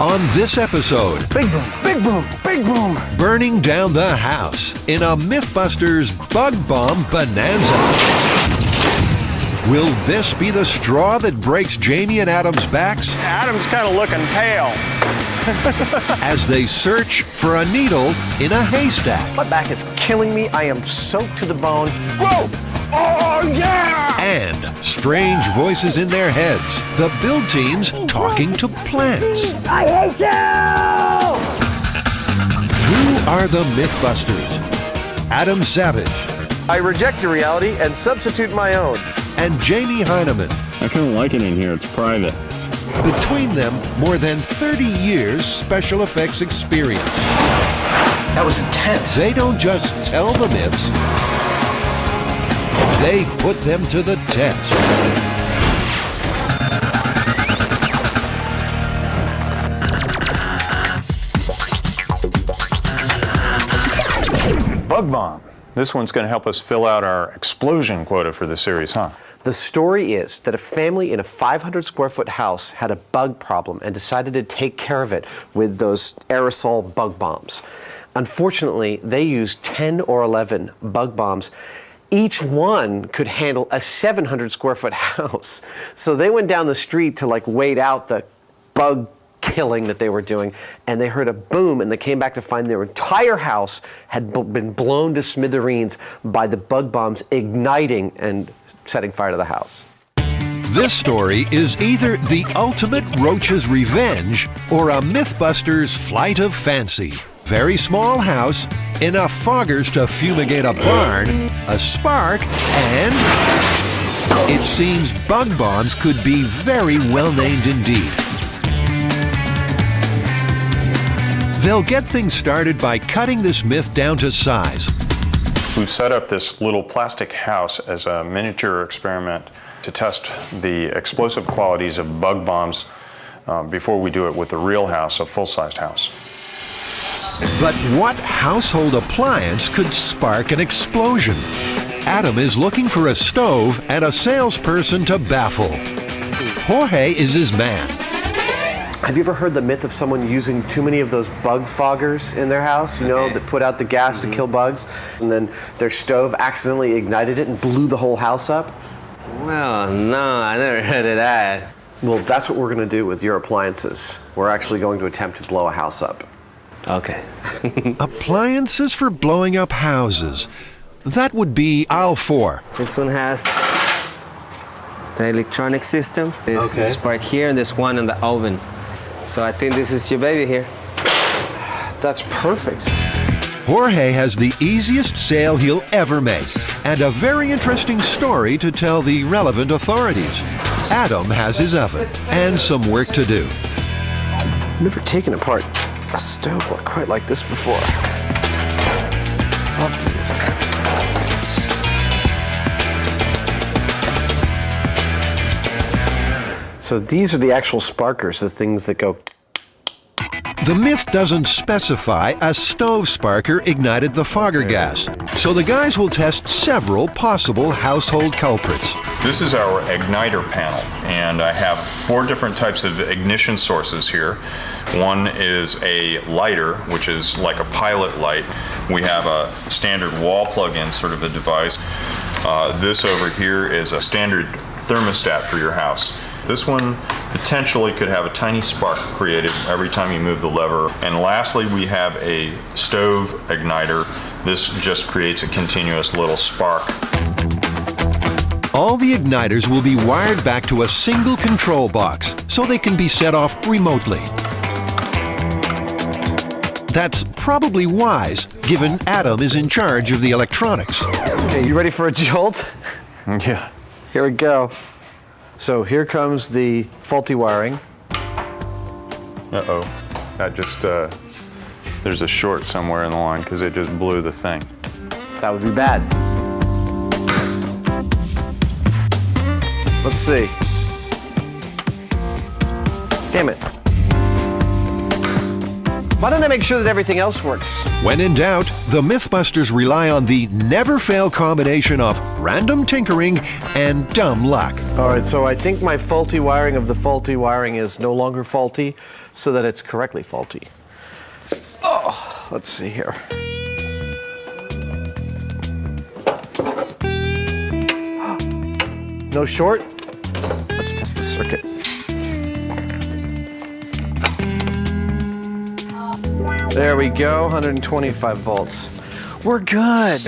On this episode, Big boom, big boom, big boom. burning down the house in a MythBusters bug bomb bonanza. Will this be the straw that breaks Jamie and Adam's backs Adam's kind of looking pale. as they search for a needle in a haystack? My back is killing me. I am soaked to the bone. Whoa! Oh, yeah! And strange voices in their heads. The build teams talking to plants. I hate you! Who are the MythBusters? Adam Savage I reject your reality and substitute my own. and Jamie Heineman. I kind of like it in here. It's private. Between them, more than 30 years special effects experience. That was intense. They don't just tell the myths, they put them to the test. Bug bomb. This one's going to help us fill out our explosion quota for the series, huh? The story is that a family in a 500 square foot house had a bug problem and decided to take care of it with those aerosol bug bombs. Unfortunately, they used 10 or 11 bug bombs. Each one could handle a 700 square foot house. So they went down the street to wait out the bug killing that they were doing, and they heard a boom, and they came back to find their entire house had been blown to smithereens by the bug bombs igniting and setting fire to the house. This story is either the ultimate roach's revenge or a MythBusters flight of fancy. Very small house, enough foggers to fumigate a barn, a spark, and it seems bug bombs could be very well named indeed. They'll get things started by cutting this myth down to size. We've set up this little plastic house as a miniature experiment to test the explosive qualities of bug bombs before we do it with a real house, a full-sized house. But what household appliance could spark an explosion? Adam is looking for a stove and a salesperson to baffle. Jorge is his man. Have you ever heard the myth of someone using too many of those bug foggers in their house, that put out the gas to kill bugs, and then their stove accidentally ignited it and blew the whole house up? Well, no, I never heard of that. Well, that's what we're going to do with your appliances. We're actually going to attempt to blow a house up. Okay. Appliances for blowing up houses. That would be aisle 4. This one has the electronic system. There's Okay. this part here and this one in the oven. So I think this is your baby here. That's perfect. Jorge has the easiest sale he'll ever make and a very interesting story to tell the relevant authorities. Adam has his oven and some work to do. I've never taken apart a stove quite like this before. I'll do this. So these are the actual sparkers, the things that go. The myth doesn't specify a stove sparker ignited the fogger gas, so the guys will test several possible household culprits. This is our igniter panel, and I have 4 different types of ignition sources here. One is a lighter, which is like a pilot light. We have a standard wall plug-in sort of a device. This over here is a standard thermostat for your house. This one potentially could have a tiny spark created every time you move the lever. And lastly, we have a stove igniter. This just creates a continuous little spark. All the igniters will be wired back to a single control box so they can be set off remotely. That's probably wise, given Adam is in charge of the electronics. Okay, you ready for a jolt? Yeah. Here we go. So here comes the faulty wiring. Uh-oh. That just, there's a short somewhere in the line because it just blew the thing. That would be bad. Let's see. Damn it. Why don't I make sure that everything else works? When in doubt, the MythBusters rely on the never-fail combination of random tinkering and dumb luck. All right, so I think my faulty wiring of the faulty wiring is no longer faulty, so that it's correctly faulty. Oh, let's see here. No short? Let's test the circuit. There we go, 125 volts. We're good.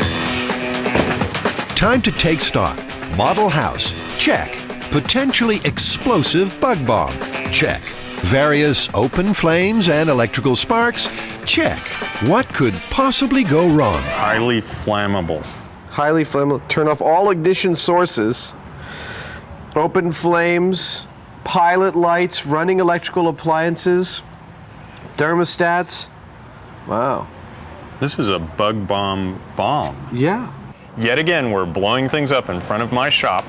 Time to take stock. Model house, check. Potentially explosive bug bomb, check. Various open flames and electrical sparks, check. What could possibly go wrong? Highly flammable. Highly flammable. Turn off all ignition sources. Open flames, pilot lights, running electrical appliances, thermostats. Wow. This is a bug bomb. Yeah. Yet again, we're blowing things up in front of my shop.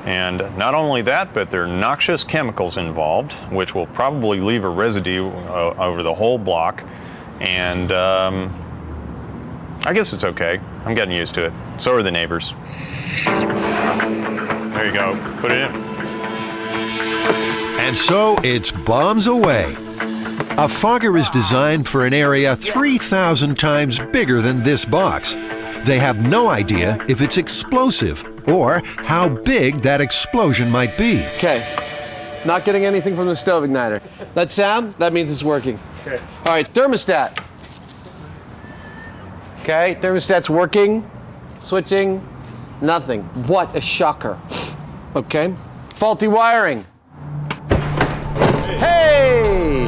And not only that, but there are noxious chemicals involved, which will probably leave a residue over the whole block. And I guess it's okay. I'm getting used to it. So are the neighbors. There you go. Put it in. And so it's bombs away. A fogger is designed for an area 3,000 times bigger than this box. They have no idea if it's explosive or how big that explosion might be. Okay. Not getting anything from the stove igniter. That sound? That means it's working. Okay. All right, thermostat. Okay, thermostat's working. Switching. Nothing. What a shocker. Okay. Faulty wiring. Hey!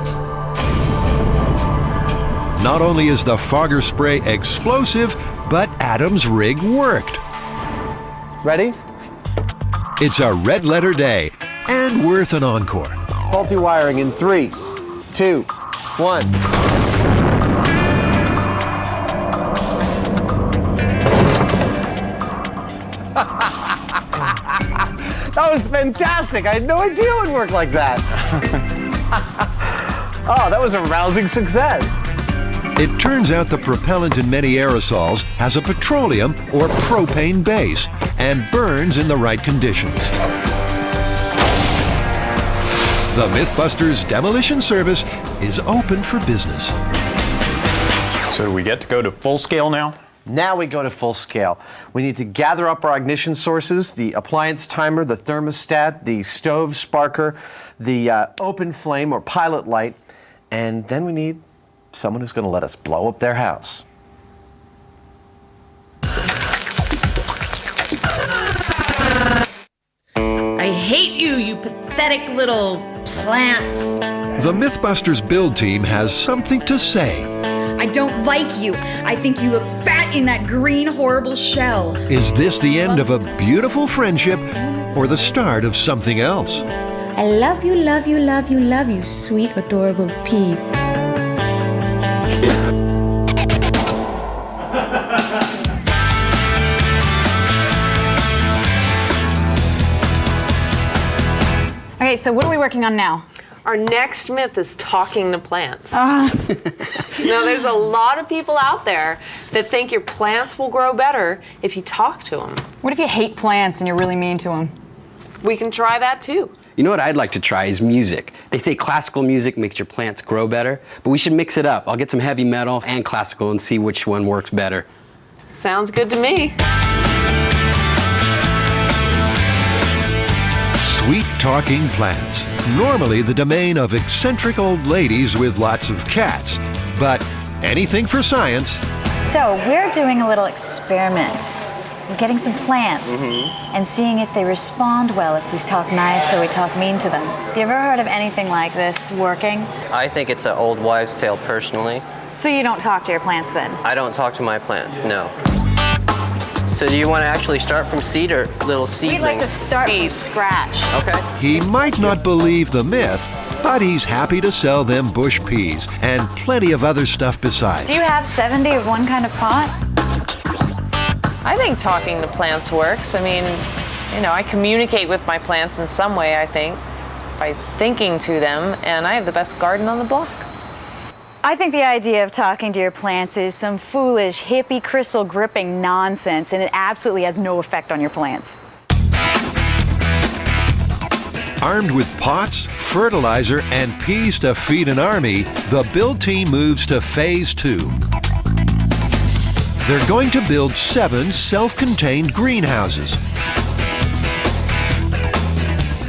Not only is the fogger spray explosive, but Adam's rig worked. Ready? It's a red letter day and worth an encore. Faulty wiring in 3, 2, 1. That was fantastic. I had no idea it would work like that. Oh, that was a rousing success. It turns out the propellant in many aerosols has a petroleum or propane base and burns in the right conditions. The MythBusters Demolition Service is open for business. So do we get to go to full scale now? Now we go to full scale. We need to gather up our ignition sources, the appliance timer, the thermostat, the stove sparker, the open flame or pilot light, and then we need someone who's going to let us blow up their house. I hate you, you pathetic little plants. The MythBusters build team has something to say. I don't like you. I think you look fat in that green, horrible shell. Is this the end of a beautiful friendship or the start of something else? I love you, love you, love you, love you, sweet, adorable pea. Okay, so what are we working on now? Our next myth is talking to plants. Now, there's a lot of people out there that think your plants will grow better if you talk to them. What if you hate plants and you're really mean to them? We can try that too. You know what I'd like to try is music. They say classical music makes your plants grow better, but we should mix it up. I'll get some heavy metal and classical and see which one works better. Sounds good to me. Sweet talking plants. Normally the domain of eccentric old ladies with lots of cats. But anything for science. So we're doing a little experiment. We're getting some plants and seeing if they respond well if we talk nice or we talk mean to them. You ever heard of anything like this working? I think it's an old wives' tale personally. So you don't talk to your plants then? I don't talk to my plants, no. So do you want to actually start from seed or little seedlings? We'd like to start from scratch. Okay. He might not believe the myth, but he's happy to sell them bush peas and plenty of other stuff besides. Do you have 70 of one kind of pot? I think talking to plants works. I mean, you know, I communicate with my plants in some way, I think, by thinking to them, and I have the best garden on the block. I think the idea of talking to your plants is some foolish, hippie, crystal gripping nonsense, and it absolutely has no effect on your plants. Armed with pots, fertilizer, and peas to feed an army, the build team moves to phase 2. They're going to build 7 self-contained greenhouses.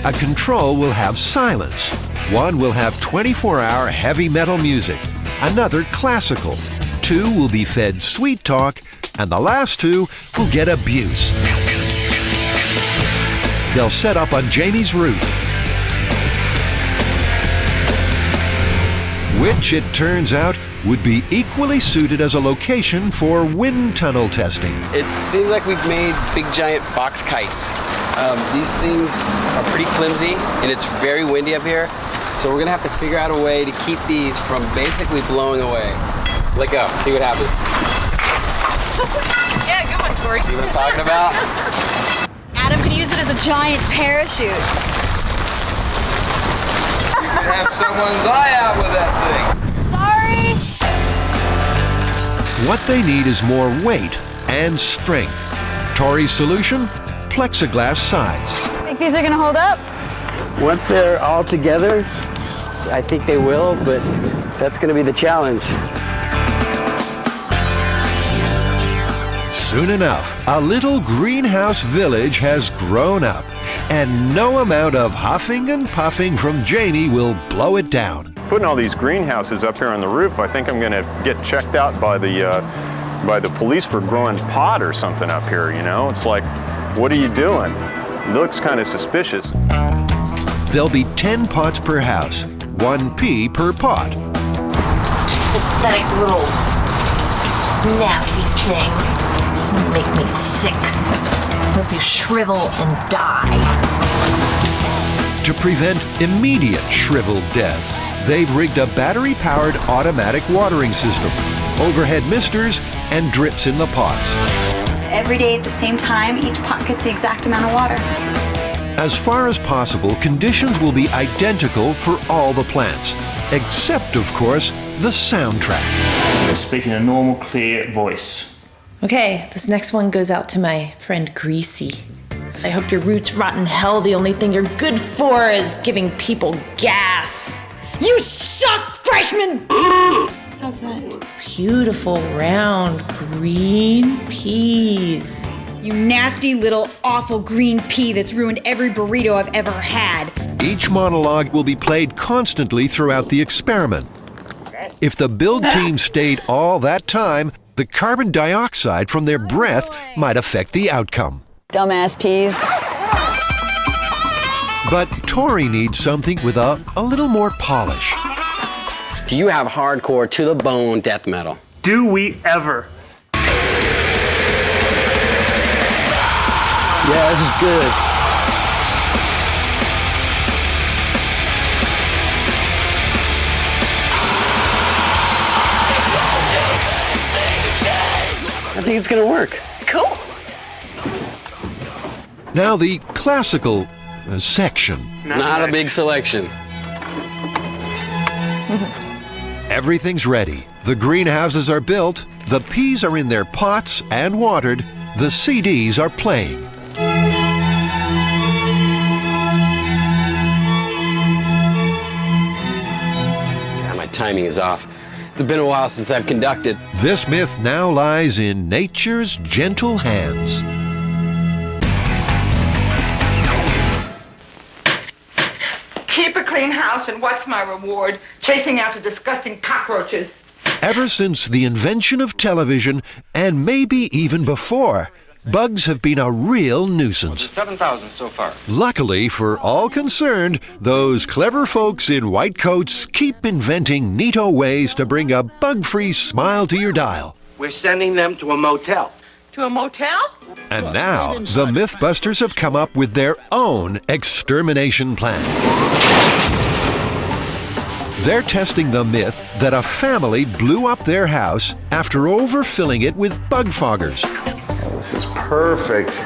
A control will have silence. One will have 24-hour heavy metal music, another classical. 2 will be fed sweet talk, and the last 2 will get abuse. They'll set up on Jamie's roof, which it turns out would be equally suited as a location for wind tunnel testing. It seems like we've made big giant box kites. These things are pretty flimsy and it's very windy up here. So we're gonna have to figure out a way to keep these from basically blowing away. Let go, see what happens. Yeah, good one, Tori. See what I'm talking about? Adam could use it as a giant parachute. You could have someone's eye out with that thing. Sorry. What they need is more weight and strength. Tori's solution? Plexiglass sides. Think these are gonna hold up? Once they're all together, I think they will, but that's gonna be the challenge. Soon enough, a little greenhouse village has grown up, and no amount of huffing and puffing from Jamie will blow it down. Putting all these greenhouses up here on the roof, I think I'm going to get checked out by the police for growing pot or something up here, you know? It's like, what are you doing? It looks kind of suspicious. There'll be 10 pots per house, 1 pea per pot. Pathetic little nasty thing. You make me sick. Hope you shrivel and die. To prevent immediate shriveled death, they've rigged a battery-powered automatic watering system, overhead misters, and drips in the pots. Every day at the same time, each pot gets the exact amount of water. As far as possible, conditions will be identical for all the plants, except, of course, the soundtrack. They're speaking a normal, clear voice. Okay, this next one goes out to my friend Greasy. I hope your roots rot in hell. The only thing you're good for is giving people gas. You suck, freshman! How's that? Beautiful, round, green peas. You nasty little awful green pea that's ruined every burrito I've ever had. Each monologue will be played constantly throughout the experiment. If the build team stayed all that time, the carbon dioxide from their breath might affect the outcome. Dumbass peas. But Tori needs something with a little more polish. Do you have hardcore to the bone death metal? Do we ever? Yeah, this is good. I think it's gonna work. Cool. Now the classical section. Not a big selection. Everything's ready. The greenhouses are built, the peas are in their pots and watered, the CDs are playing. God, my timing is off. It's been a while since I've conducted. This myth now lies in nature's gentle hands. Keep a clean house, and what's my reward? Chasing after disgusting cockroaches. Ever since the invention of television, and maybe even before, bugs have been a real nuisance. 7,000 so far. Luckily for all concerned, those clever folks in white coats keep inventing neato ways to bring a bug-free smile to your dial. We're sending them to a motel. To a motel? And now, the MythBusters have come up with their own extermination plan. They're testing the myth that a family blew up their house after overfilling it with bug foggers. This is perfect.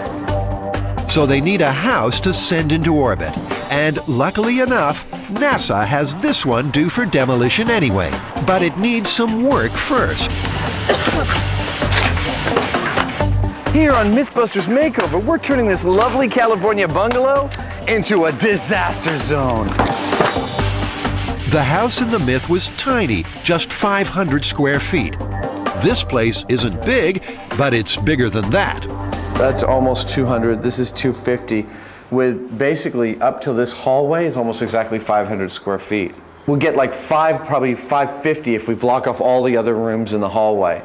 So they need a house to send into orbit. And luckily enough, NASA has this one due for demolition anyway. But it needs some work first. Here on MythBusters Makeover, we're turning this lovely California bungalow into a disaster zone. The house in the myth was tiny, just 500 square feet. This place isn't big, but it's bigger than that. That's almost 200. This is 250. With basically up to this hallway is almost exactly 500 square feet. We'll get like probably 550 if we block off all the other rooms in the hallway.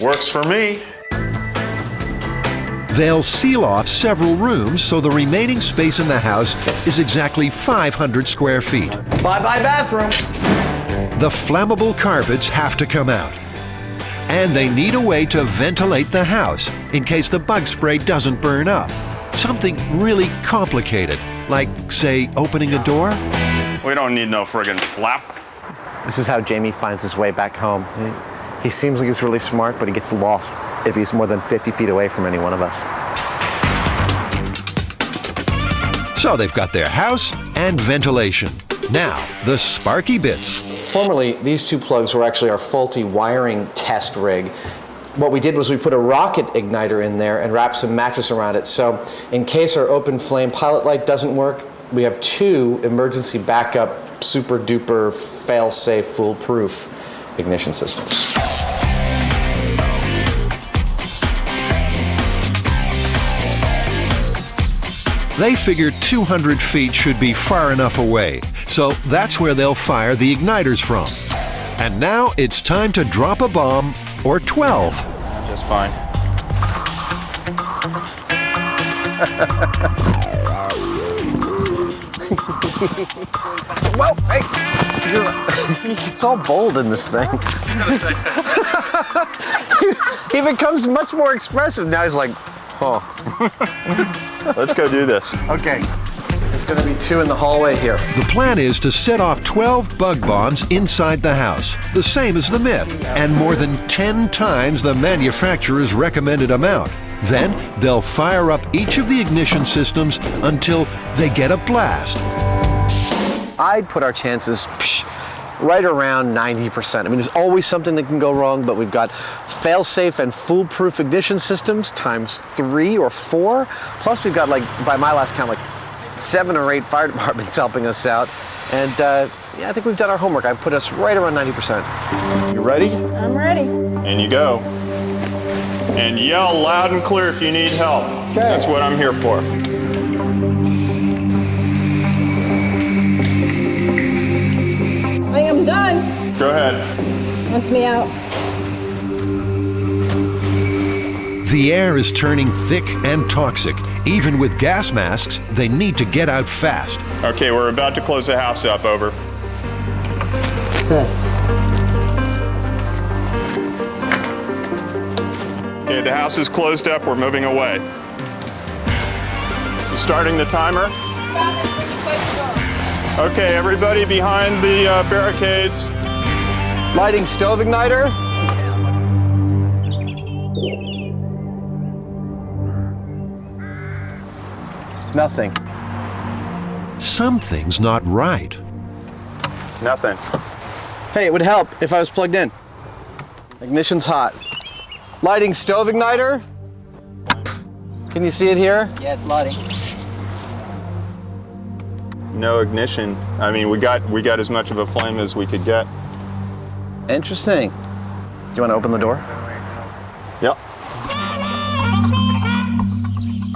Works for me. They'll seal off several rooms, so the remaining space in the house is exactly 500 square feet. Bye-bye bathroom. The flammable carpets have to come out. And they need a way to ventilate the house in case the bug spray doesn't burn up. Something really complicated, like, say, opening a door? We don't need no friggin' flap. This is how Jamie finds his way back home. He seems like he's really smart, but he gets lost if he's more than 50 feet away from any one of us. So they've got their house and ventilation. Now, the sparky bits. Formerly, these two plugs were actually our faulty wiring test rig. What we did was we put a rocket igniter in there and wrapped some matches around it. So in case our open flame pilot light doesn't work, we have two emergency backup, super duper, fail-safe, foolproof ignition systems. They figured 200 feet should be far enough away, so that's where they'll fire the igniters from. And now it's time to drop a bomb, or 12. Just fine. Whoa, hey! It's all bold in this thing. He becomes much more expressive. Now he's like, oh. Let's go do this. Okay. There's gonna be two in the hallway here. The plan is to set off 12 bug bombs inside the house, the same as the myth, and more than 10 times the manufacturer's recommended amount. Then they'll fire up each of the ignition systems until they get a blast. I'd put our chances right around 90%. I mean, there's always something that can go wrong, but we've got fail-safe and foolproof ignition systems times 3 or 4. Plus we've got, like, by my last count, like 7 or 8 fire departments helping us out. And yeah, I think we've done our homework. I've put us right around 90%. You ready? I'm ready. And you go. And yell loud and clear if you need help. Okay. That's what I'm here for. I think I'm done. Go ahead. Wants me out. The air is turning thick and toxic. Even with gas masks, they need to get out fast. Okay, we're about to close the house up, over. Okay, the house is closed up, we're moving away. Starting the timer. Okay, everybody behind the barricades. Lighting stove igniter. Nothing. Something's not right. Nothing. Hey, it would help if I was plugged in. Ignition's hot. Lighting stove igniter. Can you see it here? Yeah, it's lighting. No ignition. I mean, we got as much of a flame as we could get. Interesting. Do you want to open the door? Yep.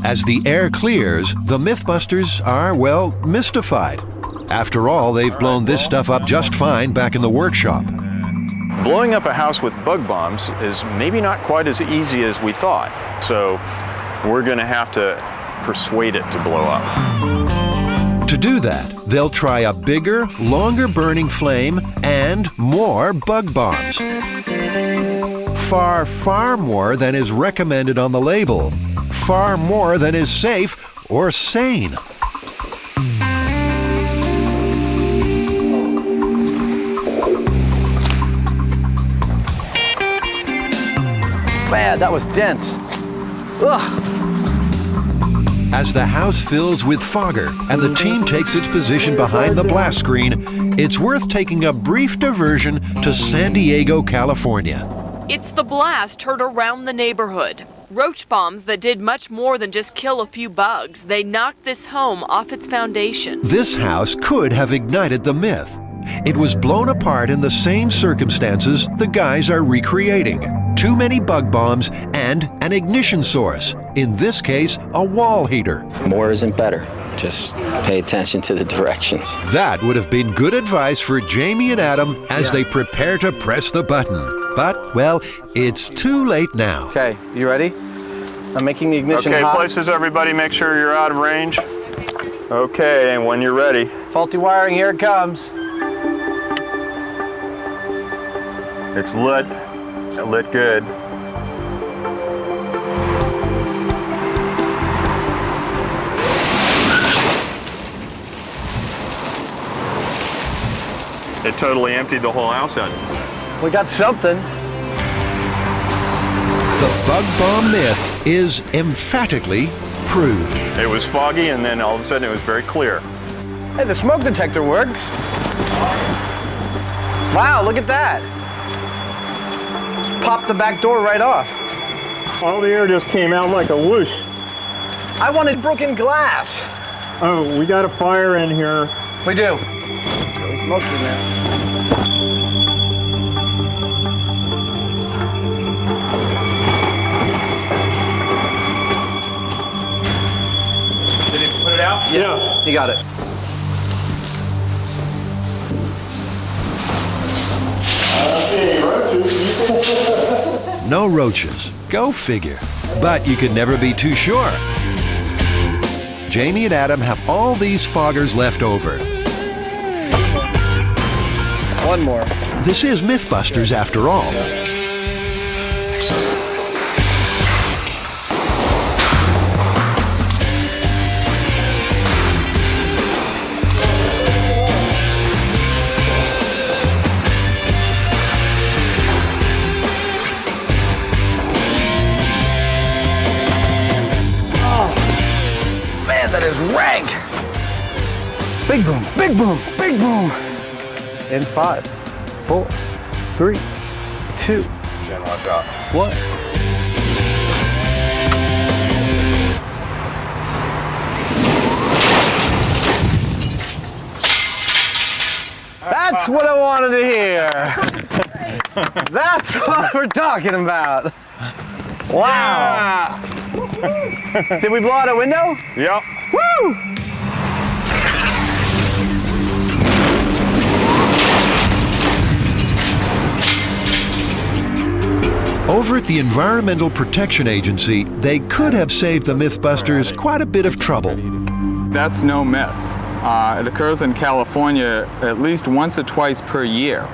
As the air clears, the MythBusters are, well, mystified. After all, they've blown this stuff up just fine back in the workshop. Blowing up a house with bug bombs is maybe not quite as easy as we thought. So we're going to have to persuade it to blow up. To do that, they'll try a bigger, longer burning flame and more bug bombs. Far, far more than is recommended on the label. Far more than is safe or sane. Man, that was dense. Ugh. As the house fills with fogger and the team takes its position behind the blast screen, it's worth taking a brief diversion to San Diego, California. It's the blast heard around the neighborhood. Roach bombs that did much more than just kill a few bugs. They knocked this home off its foundation. This house could have ignited the myth. It was blown apart in the same circumstances the guys are recreating. Too many bug bombs and an ignition source. In this case, a wall heater. More isn't better. Just pay attention to the directions. That would have been good advice for Jamie and Adam as they prepare to press the button. But, well, it's too late now. Okay, you ready? I'm making the ignition hot. Okay, places everybody, make sure you're out of range. Okay, and when you're ready. Faulty wiring, here it comes. It's lit. It's lit good. It totally emptied the whole house out. We got something. The bug bomb myth is emphatically proved. It was foggy, and then all of a sudden it was very clear. Hey, the smoke detector works. Wow, look at that. Just popped the back door right off. All the air just came out like a whoosh. I wanted broken glass. Oh, we got a fire in here. We do. It's really smoky now. Did he put it out? Yeah. You got it. No roaches. Go figure. But you can never be too sure. Jamie and Adam have all these foggers left over. One more. This is MythBusters after all. That is rank. Big boom, big boom, big boom. In 5, 4, 3, 2, Jen, watch out. 1. That's what I wanted to hear. That's what we're talking about. Wow. Yeah. Did we blow out a window? Yep. Woo! Over at the Environmental Protection Agency, they could have saved the MythBusters quite a bit of trouble. That's no myth. It occurs in California at least once or twice per year.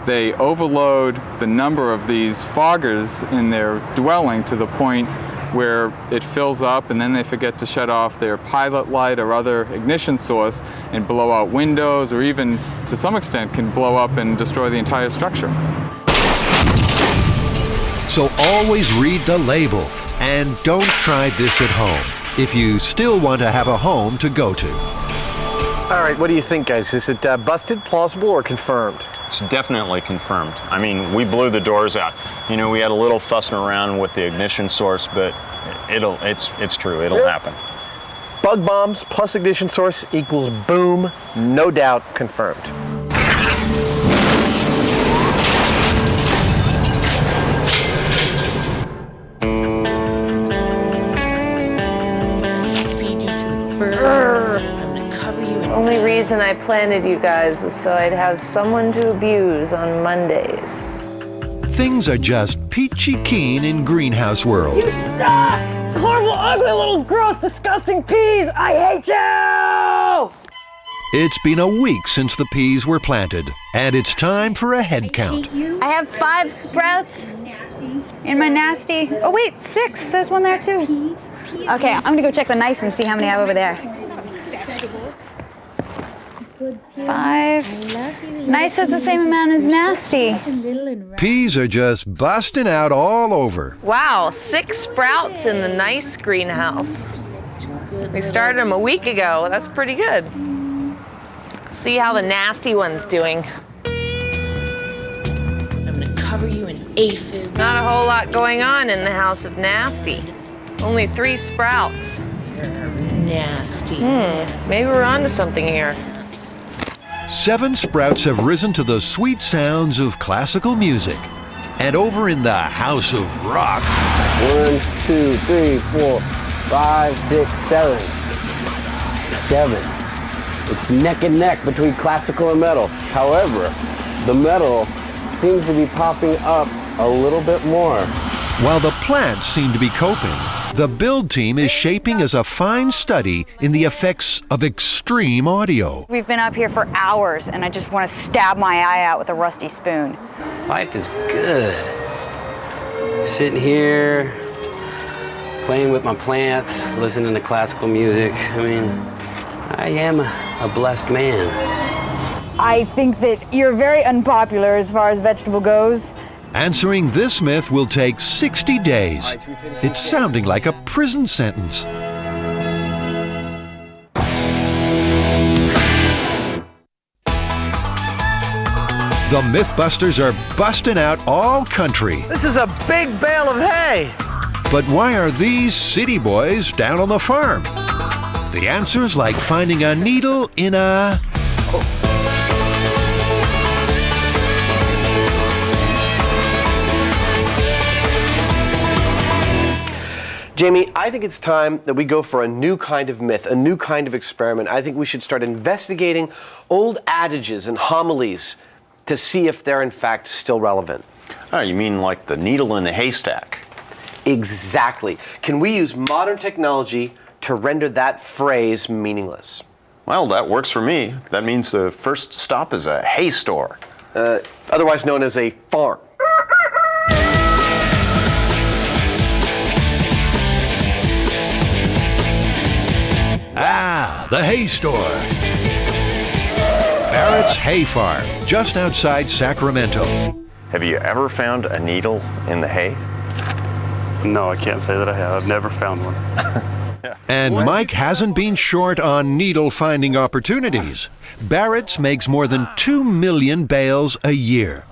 They overload the number of these foggers in their dwelling to the point where it fills up, and then they forget to shut off their pilot light or other ignition source and blow out windows, or even to some extent can blow up and destroy the entire structure. So always read the label and don't try this at home if you still want to have a home to go to. All right, what do you think, guys? Is it busted, plausible, or confirmed? It's definitely confirmed. I mean, we blew the doors out. You know, we had a little fussing around with the ignition source, but it's true. It'll happen. Bug bombs plus ignition source equals boom, no doubt confirmed. Only reason I planted you guys was so I'd have someone to abuse on Mondays. Things are just peachy keen in greenhouse world. You suck! Horrible, ugly, little, gross, disgusting peas! I hate you! It's been a week since the peas were planted, and it's time for a head count. I have 5 sprouts in my nasty. Oh wait, 6. There's one there too. Okay, I'm gonna go check the nice and see how many I have over there. 5. Nice has the same amount as nasty. Peas are just busting out all over. Wow, 6 sprouts in the nice greenhouse. We started them a week ago. That's pretty good. See how the nasty one's doing. I'm gonna cover you in aphids. Not a whole lot going on in the house of nasty. Only 3 sprouts. Nasty. Maybe we're onto something here. 7 sprouts have risen to the sweet sounds of classical music. And over in the House of Rock, 1, 2, 3, 4, 5, 6, 7. 7. It's neck and neck between classical and metal. However, the metal seems to be popping up a little bit more. while the plants seem to be coping. The build team is shaping as a fine study in the effects of extreme audio. We've been up here for hours, and I just want to stab my eye out with a rusty spoon. Life is good. Sitting here, playing with my plants, listening to classical music. I mean, I am a blessed man. I think that you're very unpopular as far as vegetable goes. Answering this myth will take 60 days. It's sounding like a prison sentence. The MythBusters are busting out all country. This is a big bale of hay. But why are these city boys down on the farm? The answer's like finding a needle in a... Jamie, I think it's time that we go for a new kind of myth, a new kind of experiment. I think we should start investigating old adages and homilies to see if they're in fact still relevant. Oh, you mean like the needle in the haystack? Exactly. Can we use modern technology to render that phrase meaningless? Well, that works for me. That means the first stop is a hay store. Otherwise known as a farm. Ah, the hay store. Barrett's Hay Farm, just outside Sacramento. Have you ever found a needle in the hay? No, I can't say that I have. I've never found one. And Mike hasn't been short on needle finding opportunities. Barrett's makes more than 2 million bales a year.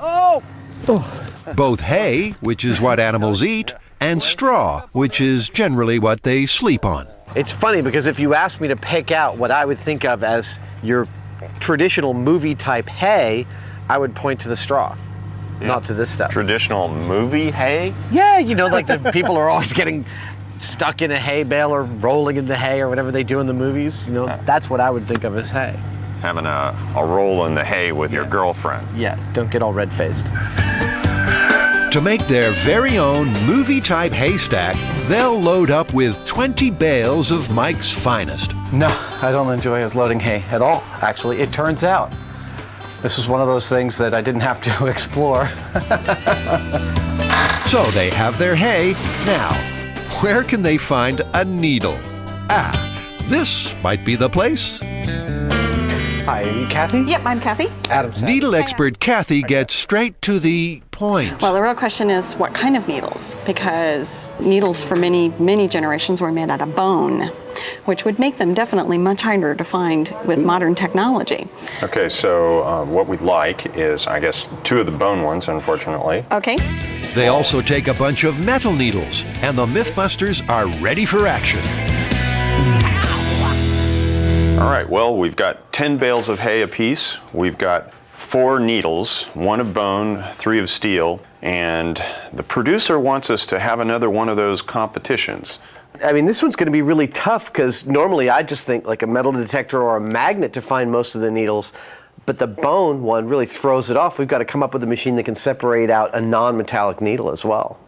Both hay, which is what animals eat, and straw, which is generally what they sleep on. It's funny because if you asked me to pick out what I would think of as your traditional movie type hay, I would point to the straw, not to this stuff. Traditional movie hay? Yeah, you know, like the people are always getting stuck in a hay bale or rolling in the hay or whatever they do in the movies. You know, that's what I would think of as hay. Having a roll in the hay with your girlfriend. Yeah, don't get all red-faced. To make their very own movie-type haystack, they'll load up with 20 bales of Mike's finest. No, I don't enjoy loading hay at all, actually. It turns out this was one of those things that I didn't have to explore. So they have their hay. Now, where can they find a needle? Ah, this might be the place. Hi, are you Kathy? Yep, I'm Kathy. Adam's Needle expert Kathy gets straight to the point. Well, the real question is what kind of needles? Because needles for many, many generations were made out of bone, which would make them definitely much harder to find with modern technology. Okay, so what we'd like is, I guess, 2 of the bone ones, unfortunately. Okay. They also take a bunch of metal needles, and the MythBusters are ready for action. All right, well, we've got 10 bales of hay apiece. We've got 4 needles, 1 of bone, 3 of steel, and the producer wants us to have another one of those competitions. I mean, this one's going to be really tough because normally I just think like a metal detector or a magnet to find most of the needles, but the bone one really throws it off. We've got to come up with a machine that can separate out a non-metallic needle as well.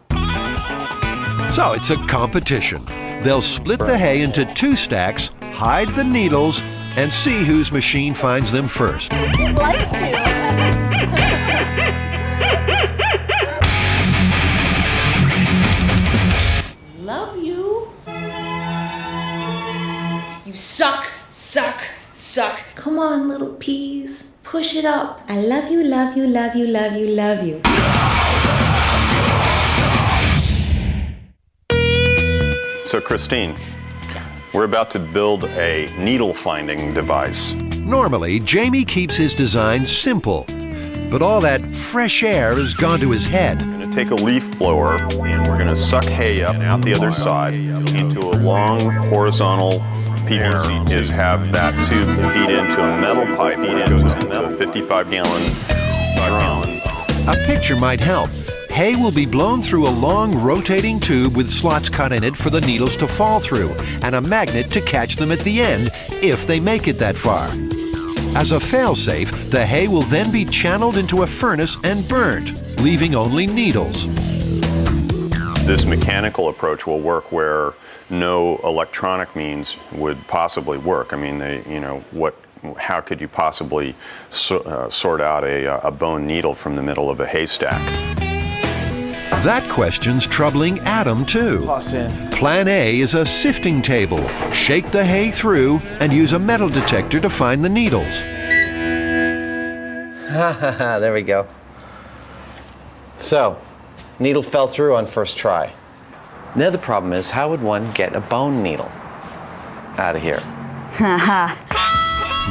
So it's a competition. They'll split the hay into 2 stacks, hide the needles, and see whose machine finds them first. Love you. You suck, suck, suck. Come on, little peas. Push it up. I love you, love you, love you, love you, love you. So Christine, We're about to build a needle finding device. Normally, Jamie keeps his design simple, but all that fresh air has gone to his head. We're going to take a leaf blower and we're going to suck hay up and out the other side into a long horizontal PVC. Is have that tube feed into a metal pipe, feed into a 55-gallon drum. A picture might help. Hay will be blown through a long rotating tube with slots cut in it for the needles to fall through and a magnet to catch them at the end if they make it that far. As a failsafe, the hay will then be channeled into a furnace and burnt, leaving only needles. This mechanical approach will work where no electronic means would possibly work. I mean, how could you possibly sort out a bone needle from the middle of a haystack? That question's troubling Adam, too. Plan A is a sifting table. Shake the hay through and use a metal detector to find the needles. There we go. So, needle fell through on first try. Now the problem is, how would one get a bone needle out of here?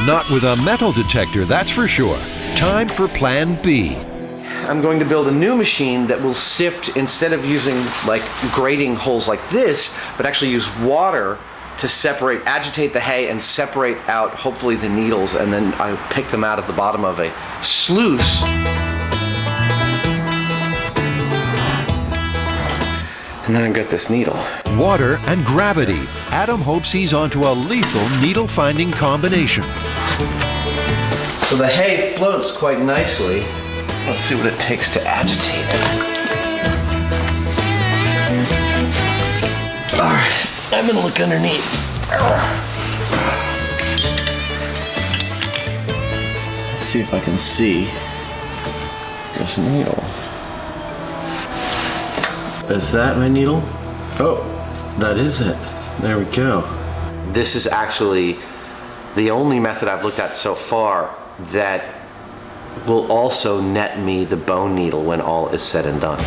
Not with a metal detector, that's for sure. Time for Plan B. I'm going to build a new machine that will sift, instead of using like grating holes like this, but actually use water to agitate the hay and separate out hopefully the needles, and then I pick them out of the bottom of a sluice. And then I've got this needle. Water and gravity. Adam hopes he's onto a lethal needle-finding combination. So the hay floats quite nicely. Let's see what it takes to agitate it. All right, I'm gonna look underneath. Let's see if I can see this needle. Is that my needle? Oh, that is it. There we go. This is actually the only method I've looked at so far that will also net me the bone needle when all is said and done.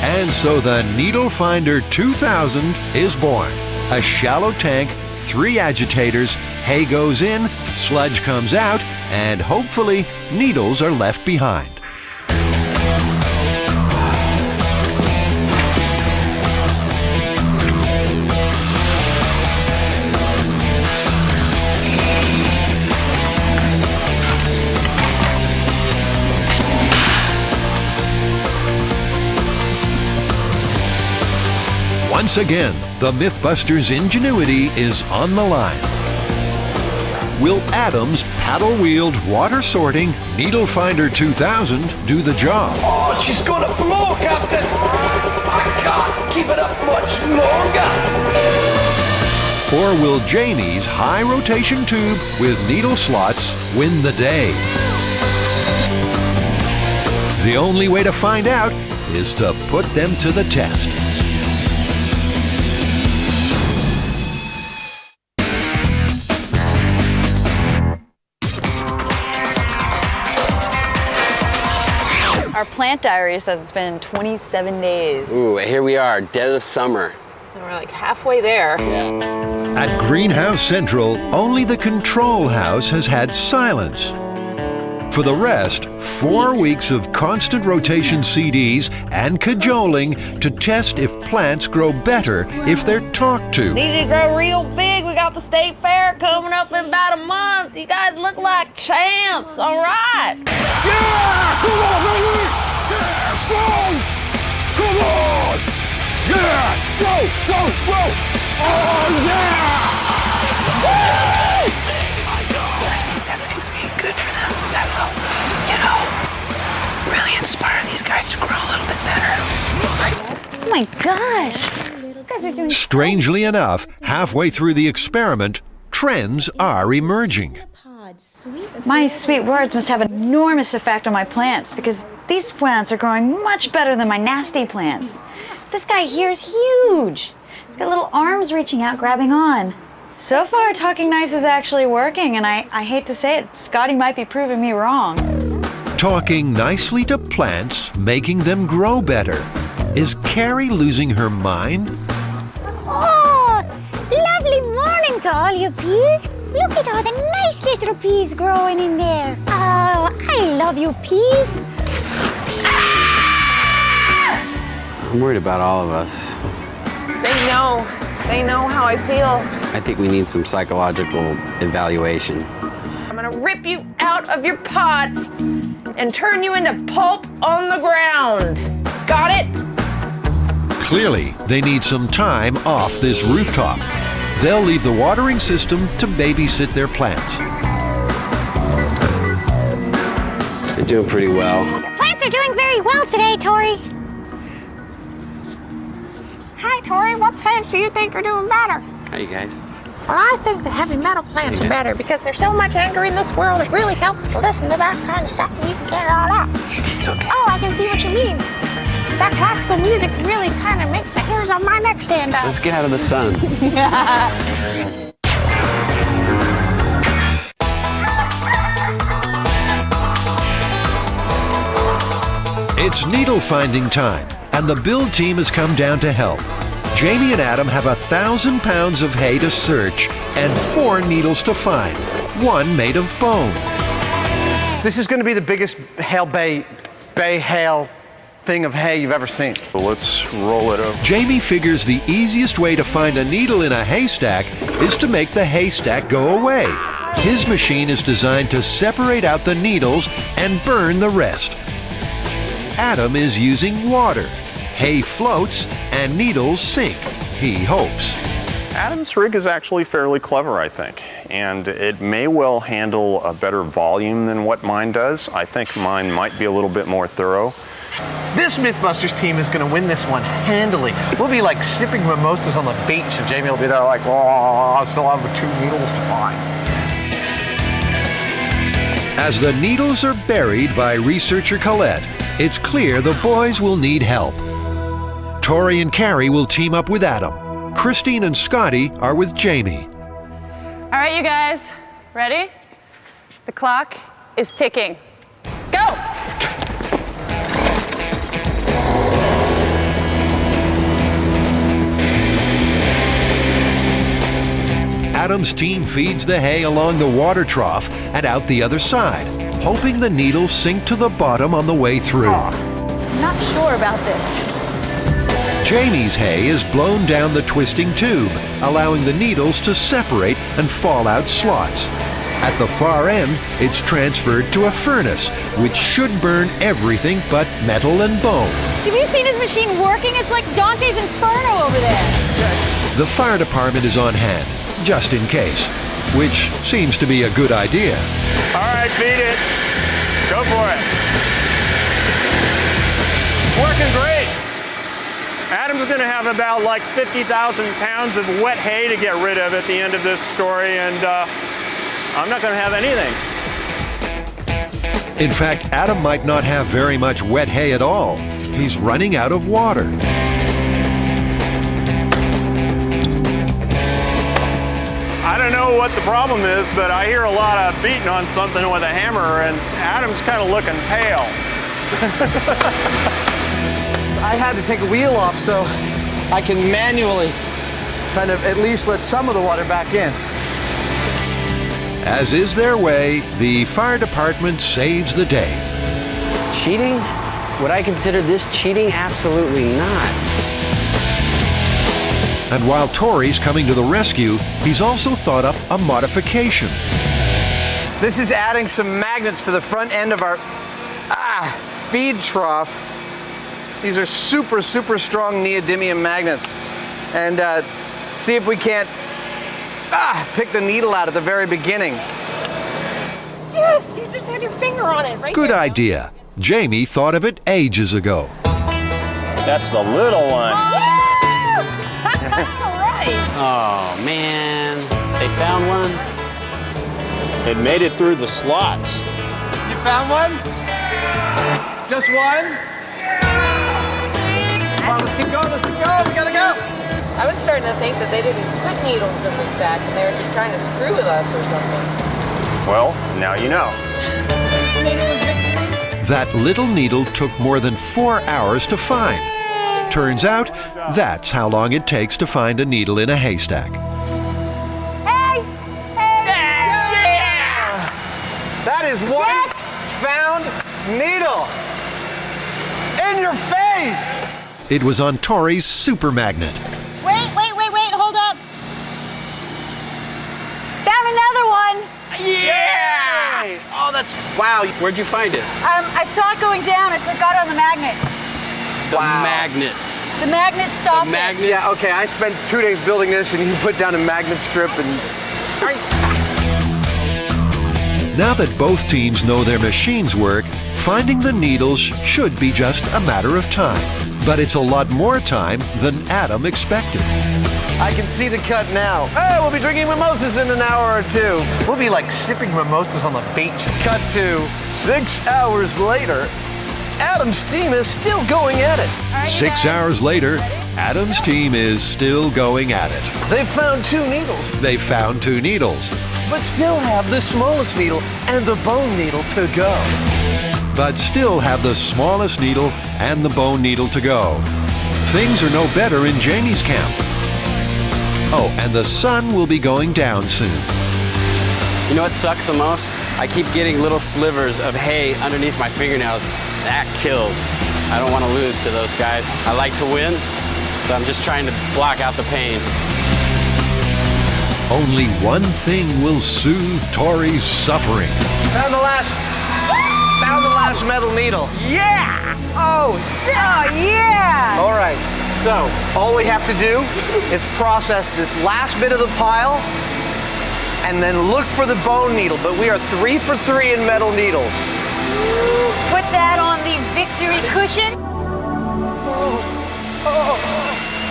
And so the Needle Finder 2000 is born. A shallow tank, 3 agitators, hay goes in, sludge comes out, and hopefully needles are left behind. Once again, the MythBusters' ingenuity is on the line. Will Adam's paddle-wheeled, water-sorting Needle Finder 2000 do the job? Oh, she's gonna blow, Captain! I can't keep it up much longer! Or will Jamie's high-rotation tube with needle slots win the day? The only way to find out is to put them to the test. Our plant diary says it's been 27 days. Ooh, here we are, dead of summer. And we're like halfway there. At Greenhouse Central, only the control house has had silence. For the rest, 4 weeks of constant rotation CDs and cajoling to test if plants grow better if they're talked to. Need to grow real big. We got the state fair coming up in about a month. You guys look like champs, all right? Yeah! Come on, baby! Yeah! Go! Come on! Yeah! Go! Go! Go! Oh, yeah! That's gonna be good for them. That will, really inspire these guys to grow a little bit better. Oh my gosh! You guys are doing Strangely enough, halfway through the experiment, trends are emerging. My sweet words must have an enormous effect on my plants because these plants are growing much better than my nasty plants. This guy here is huge. He's got little arms reaching out, grabbing on. So far, talking nice is actually working, and I hate to say it, Scotty might be proving me wrong. Talking nicely to plants, making them grow better. Is Carrie losing her mind? Oh, you all your peas. Look at all the nice little peas growing in there. Oh, I love you, peas. I'm worried about all of us. They know how I feel. I think we need some psychological evaluation. I'm gonna rip you out of your pots and turn you into pulp on the ground. Got it? Clearly, they need some time off this rooftop. They'll leave the watering system to babysit their plants. They're doing pretty well. Your plants are doing very well today, Tori. Hi, Tori. What plants do you think are doing better? Hi, you guys. Well, I think the heavy metal plants are better because there's so much anger in this world. It really helps to listen to that kind of stuff and you can get it all out. It's okay. Oh, I can see what you mean. That classical music really kind of makes the hairs on my neck stand up. Let's get out of the sun. It's needle finding time, and the build team has come down to help. Jamie and Adam have 1,000 pounds of hay to search and 4 needles to find, one made of bone. This is going to be the biggest bay hail thing of hay you've ever seen. So let's roll it over. Jamie figures the easiest way to find a needle in a haystack is to make the haystack go away. His machine is designed to separate out the needles and burn the rest. Adam is using water. Hay floats and needles sink, he hopes. Adam's rig is actually fairly clever, I think, and it may well handle a better volume than what mine does. I think mine might be a little bit more thorough. This MythBusters team is going to win this one handily. We'll be like sipping mimosas on the beach, and Jamie will be there like, oh, I still have 2 needles to find. As the needles are buried by researcher Colette, it's clear the boys will need help. Tori and Carrie will team up with Adam. Christine and Scotty are with Jamie. All right, you guys, ready? The clock is ticking. Go! Adam's team feeds the hay along the water trough and out the other side, hoping the needles sink to the bottom on the way through. Not sure about this. Jamie's hay is blown down the twisting tube, allowing the needles to separate and fall out slots. At the far end, it's transferred to a furnace, which should burn everything but metal and bone. Have you seen his machine working? It's like Dante's Inferno over there. The fire department is on hand, just in case, which seems to be a good idea. All right, beat it. Go for it. Working great. Adam's going to have about like 50,000 pounds of wet hay to get rid of at the end of this story, and I'm not going to have anything. In fact, Adam might not have very much wet hay at all. He's running out of water. I don't know what the problem is, but I hear a lot of beating on something with a hammer, and Adam's kind of looking pale. I had to take a wheel off so I can manually kind of at least let some of the water back in. As is their way, the fire department saves the day. Cheating? Would I consider this cheating? Absolutely not. And while Tori's coming to the rescue, he's also thought up a modification. This is adding some magnets to the front end of our feed trough. These are super, super strong neodymium magnets. And see if we can't pick the needle out at the very beginning. You just had your finger on it, right? Good idea. Jamie thought of it ages ago. That's the little one. All right. Oh, man. They found one? It made it through the slots. You found one? Just one? Come on, let's keep going, let's keep going, we gotta go! I was starting to think that they didn't put needles in the stack and they were just trying to screw with us or something. Well, now you know. That little needle took more than 4 hours to find. Turns out, that's how long it takes to find a needle in a haystack. Hey, is one found needle. In your face! It was on Tori's super magnet. Wait, hold up. Found another one. Yeah! Oh, that's, wow. Where'd you find it? I saw it going down, so I got it on the magnet. The magnets. The magnet stopped The magnets? Yeah, okay, I spent 2 days building this and you put down a magnet strip and... Now that both teams know their machines work, finding the needles should be just a matter of time. But it's a lot more time than Adam expected. I can see the cut now. Oh, we'll be drinking mimosas in an hour or two. We'll be like sipping mimosas on the beach. Cut to 6 hours later. Adam's team is still going at it. 6 hours later, Adam's team is still going at it. They found 2 needles, They found 2 needles, but still have the smallest needle and the bone needle to go. but still have the smallest needle and the bone needle to go. Things are no better in Jamie's camp. Oh, and the sun will be going down soon. You know what sucks the most? I keep getting little slivers of hay underneath my fingernails. That kills. I don't want to lose to those guys. I like to win, so I'm just trying to block out the pain. Only one thing will soothe Tori's suffering. Found the last metal needle. Yeah! Oh yeah! All right, so all we have to do is process this last bit of the pile and then look for the bone needle, but we are 3 for 3 in metal needles. Put that on the victory cushion.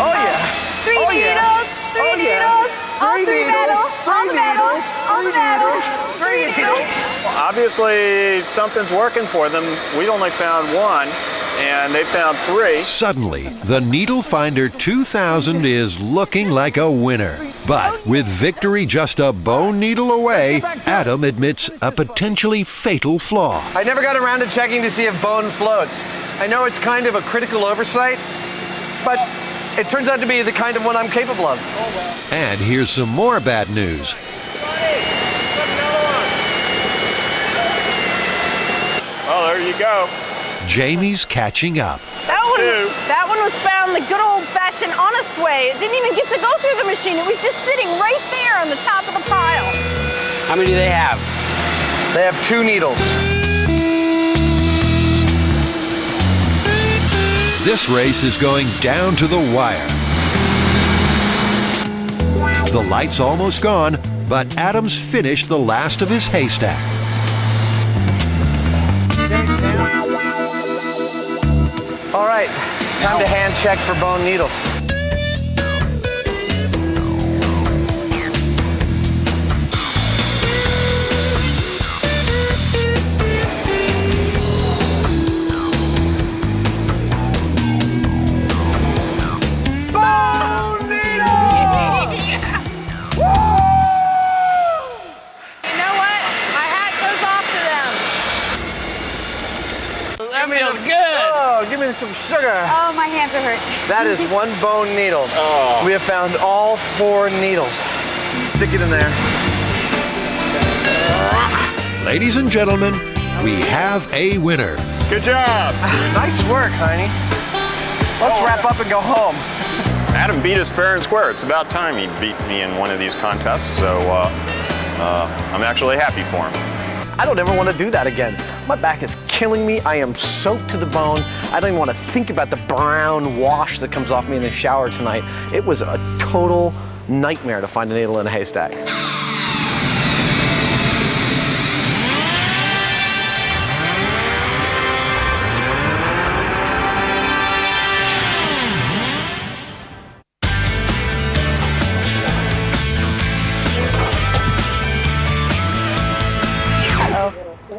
Oh yeah. 3 needles, 3 needles, all 3 metal, all the metals, all the metals, 3 needles. Obviously, something's working for them. We only found 1, and they found 3. Suddenly, the Needle Finder 2000 is looking like a winner. But with victory just a bone needle away, Adam admits a potentially fatal flaw. I never got around to checking to see if bone floats. I know it's kind of a critical oversight, but it turns out to be the kind of one I'm capable of. And here's some more bad news. Oh, there you go. Jamie's catching up. That one was found the good old-fashioned, honest way. It didn't even get to go through the machine. It was just sitting right there on the top of the pile. How many do they have? They have 2 needles. This race is going down to the wire. The light's almost gone, but Adam's finished the last of his haystack. All right, time to hand check for bone needles. Give me some sugar. Oh, my hands are hurt. That is 1 bone needle. Oh. We have found all 4 needles. Stick it in there. Ladies and gentlemen, we have a winner. Good job. Nice work, honey. Let's wrap up and go home. Adam beat us fair and square. It's about time he beat me in one of these contests, so I'm actually happy for him. I don't ever want to do that again. My back is killing me. I am soaked to the bone. I don't even want to think about the brown wash that comes off me in the shower tonight. It was a total nightmare to find a needle in a haystack.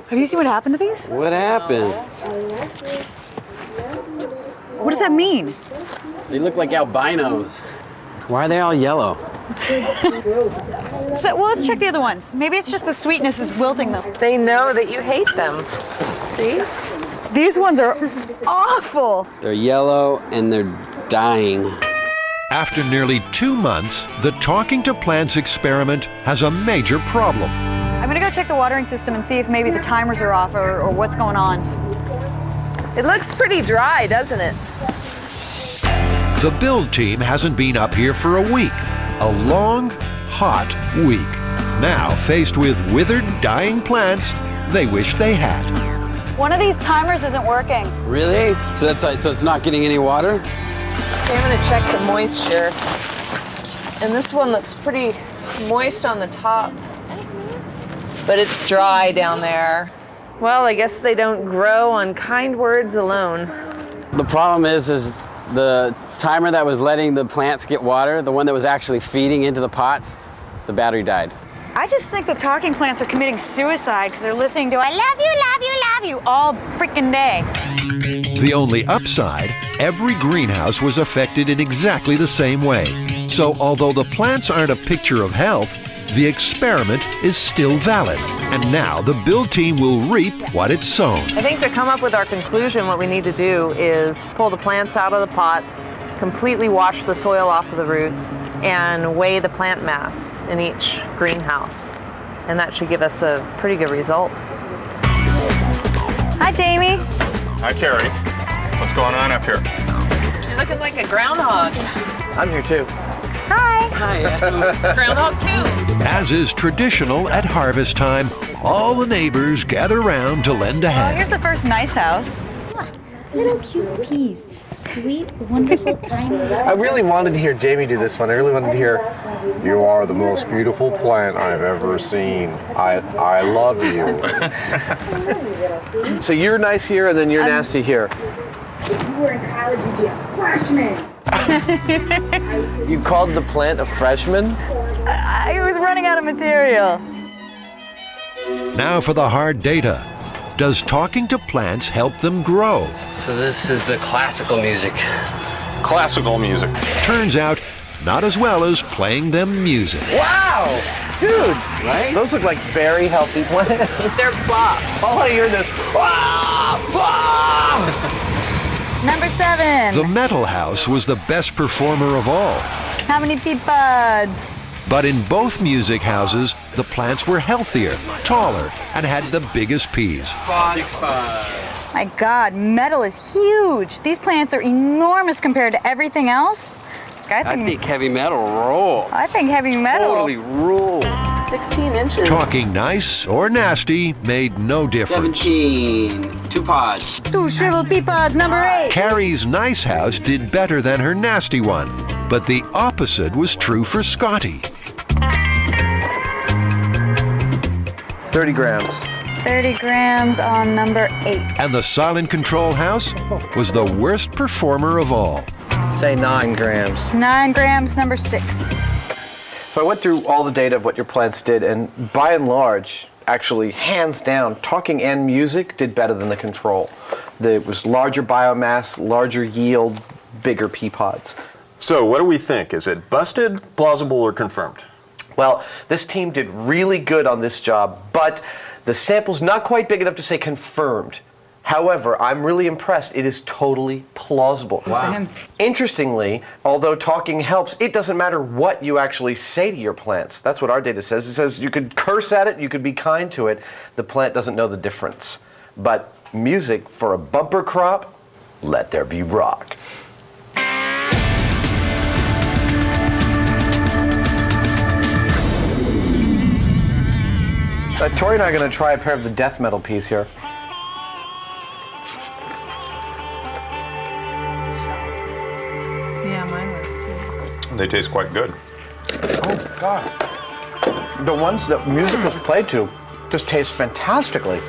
Have you seen what happened to these? What happened? What does that mean? They look like albinos. Why are they all yellow? So, well, let's check the other ones. Maybe it's just the sweetness is wilting them. They know that you hate them. See? These ones are awful. They're yellow and they're dying. After nearly 2 months, the Talking to Plants experiment has a major problem. I'm gonna go check the watering system and see if maybe the timers are off or what's going on. It looks pretty dry, doesn't it? The build team hasn't been up here for a week. A long, hot week. Now, faced with withered, dying plants, they wish they had. One of these timers isn't working. Really? So it's not getting any water? Okay, I'm gonna check the moisture. And this one looks pretty moist on the top, but it's dry down there. Well, I guess they don't grow on kind words alone. The problem is the timer that was letting the plants get water, the one that was actually feeding into the pots, the battery died. I just think the talking plants are committing suicide because they're listening to I love you, love you, love you all freaking day. The only upside, every greenhouse was affected in exactly the same way. So although the plants aren't a picture of health, the experiment is still valid. And now the build team will reap what it's sown. I think to come up with our conclusion, what we need to do is pull the plants out of the pots, completely wash the soil off of the roots, and weigh the plant mass in each greenhouse. And that should give us a pretty good result. Hi, Jamie. Hi, Carrie. What's going on up here? You're looking like a groundhog. I'm here too. Hi. Hi. Groundhog too. As is traditional at harvest time, all the neighbors gather round to lend a Oh, hand. here's the first nice house. Little cute peas. Sweet, wonderful, tiny. I really wanted to hear Jamie do this one. I really wanted to hear, "You are the most beautiful plant I've ever seen. I love you." So you're nice here, and then you're nasty here. If you were in college, you'd be a freshman. You called the plant a freshman? I was running out of material. Now for the hard data. Does talking to plants help them grow? So this is the classical music. Classical music. Turns out, not as well as playing them music. Wow! Dude! Right? Those look like very healthy plants. They're plop. All I hear is, "Ah! Ah!" Number 7. The metal house was the best performer of all. How many pea buds? But in both music houses, the plants were healthier, taller, and had the biggest peas. 6 pods. My God, metal is huge. These plants are enormous compared to everything else. I think heavy metal rolls. I think heavy metal. Totally rules. 16 inches. Talking nice or nasty made no difference. 17. 2 pods. 2 shriveled pea pods, number 8. Carrie's nice house did better than her nasty one, but the opposite was true for Scotty. 30 grams. 30 grams on number 8. And the silent control house was the worst performer of all. Say 9 grams. 9 grams, number 6. So I went through all the data of what your plants did, and by and large, actually, hands down, talking and music did better than the control. There was larger biomass, larger yield, bigger pea pods. So what do we think? Is it busted, plausible, or confirmed? Well, this team did really good on this job, but the sample's not quite big enough to say confirmed. However, I'm really impressed. It is totally plausible. Wow. Interestingly, although talking helps, it doesn't matter what you actually say to your plants. That's what our data says. It says you could curse at it, you could be kind to it. The plant doesn't know the difference. But music for a bumper crop, let there be rock. Tori and I are going to try a pair of the death metal peas here. Yeah, mine was too. They taste quite good. Oh, God. The ones that music was played to just taste fantastically.